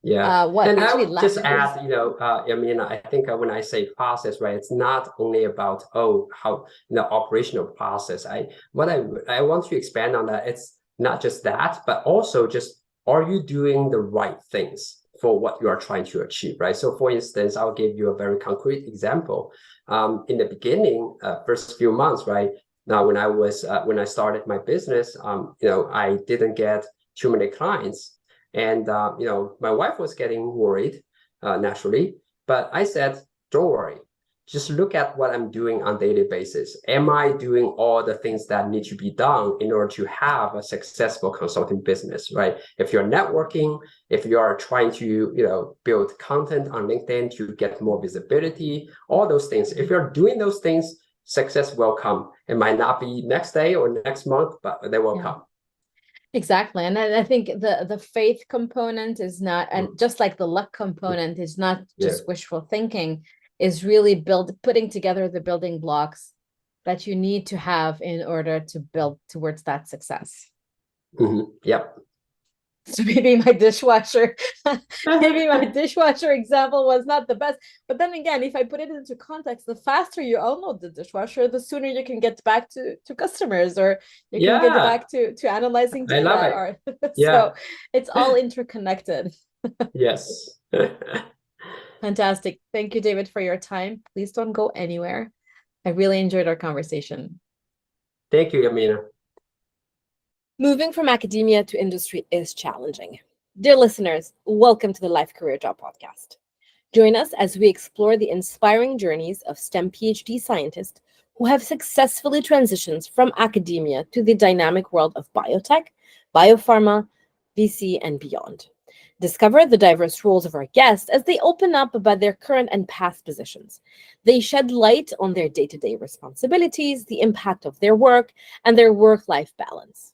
B: Yeah.
A: What
B: And I
A: actually
B: would just
A: is
B: add, I mean, I think when I say process, right, it's not only about, oh, how the operational process. I want to expand on that. It's not just that, but also just, are you doing the right things for what you are trying to achieve, right? So for instance, I'll give you a very concrete example. In the beginning, first few months, right? Now, when I started my business, I didn't get too many clients. And my wife was getting worried, naturally. But I said, "Don't worry. Just look at what I'm doing on a daily basis. Am I doing all the things that need to be done in order to have a successful consulting business, right? If you're networking, if you are trying to, build content on LinkedIn to get more visibility, all those things. If you're doing those things, success will come. It might not be next day or next month, but they will
A: yeah.
B: come."
A: Exactly. And I think the faith component is not, and
B: Mm.
A: just like the luck component is not
B: Yeah.
A: just wishful thinking, is really putting together the building blocks that you need to have in order to build towards that success.
B: Yep.
A: So maybe my dishwasher, maybe my dishwasher example was not the best. But then again, if I put it into context, the faster you unload the dishwasher, the sooner you can get back to customers, or you can get
B: Yeah,
A: back to analyzing
B: I love
A: data,
B: it.
A: or
B: Yeah.
A: so it's all interconnected.
B: Yes.
A: Fantastic. Thank you, David, for your time. Please don't go anywhere. I really enjoyed our conversation.
B: Thank you, Amina.
A: Moving from academia to industry is challenging. Dear listeners, welcome to the Life Career Job Podcast. Join us as we explore the inspiring journeys of STEM PhD scientists who have successfully transitioned from academia to the dynamic world of biotech, biopharma, VC, and beyond. Discover the diverse roles of our guests as they open up about their current and past positions. They shed light on their day to day responsibilities, the impact of their work, and their work life balance.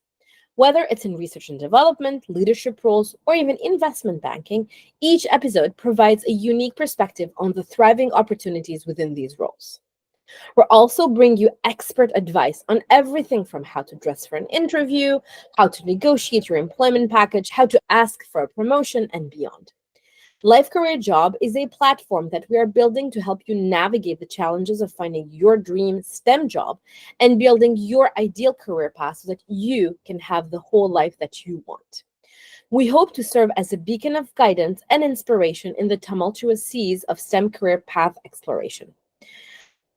A: Whether it's in research and development, leadership roles, or even investment banking, each episode provides a unique perspective on the thriving opportunities within these roles. We'll also bring you expert advice on everything from how to dress for an interview, how to negotiate your employment package, how to ask for a promotion, and beyond. Life Career Job is a platform that we are building to help you navigate the challenges of finding your dream STEM job and building your ideal career path so that you can have the whole life that you want. We hope to serve as a beacon of guidance and inspiration in the tumultuous seas of STEM career path exploration.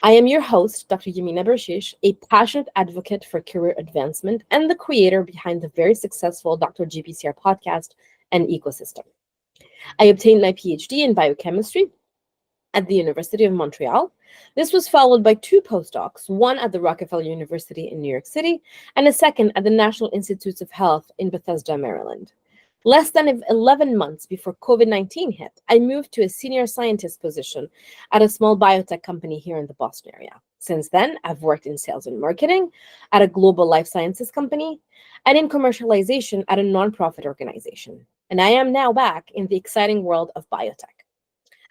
A: I am your host, Dr. Yamina Bershish, a passionate advocate for career advancement and the creator behind the very successful Dr. GPCR podcast and ecosystem. I obtained my PhD in biochemistry at the University of Montreal. This was followed by two postdocs, one at the Rockefeller University in New York City and a second at the National Institutes of Health in Bethesda, Maryland. Less than 11 months before COVID-19 hit, I moved to a senior scientist position at a small biotech company here in the Boston area. Since then, I've worked in sales and marketing at a global life sciences company and in commercialization at a nonprofit organization. And I am now back in the exciting world of biotech.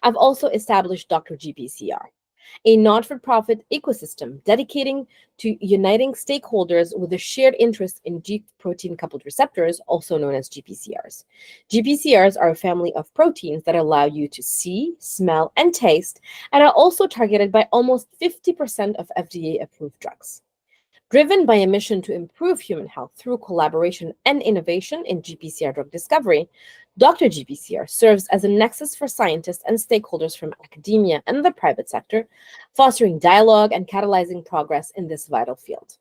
A: I've also established Dr. GPCR, a not for profit ecosystem dedicating to uniting stakeholders with a shared interest in G protein coupled receptors, also known as GPCRs. GPCRs are a family of proteins that allow you to see, smell, and taste, and are also targeted by almost 50% of FDA approved drugs. Driven by a mission to improve human health through collaboration and innovation in GPCR drug discovery, Dr. GPCR serves as a nexus for scientists and stakeholders from academia and the private sector, fostering dialogue and catalyzing progress in this vital field.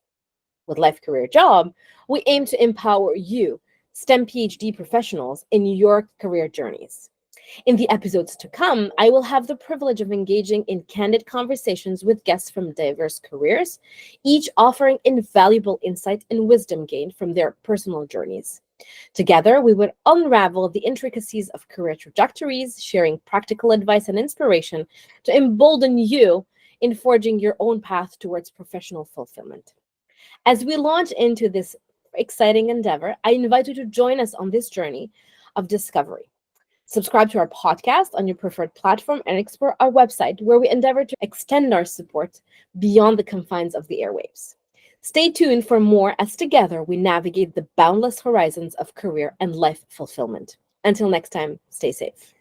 A: With Life Career Job, we aim to empower you, STEM PhD professionals, in your career journeys. In the episodes to come, I will have the privilege of engaging in candid conversations with guests from diverse careers, each offering invaluable insight and wisdom gained from their personal journeys. Together, we would unravel the intricacies of career trajectories, sharing practical advice and inspiration to embolden you in forging your own path towards professional fulfillment. As we launch into this exciting endeavor, I invite you to join us on this journey of discovery. Subscribe to our podcast on your preferred platform and explore our website, where we endeavor to extend our support beyond the confines of the airwaves. Stay tuned for more as together we navigate the boundless horizons of career and life fulfillment. Until next time, stay safe.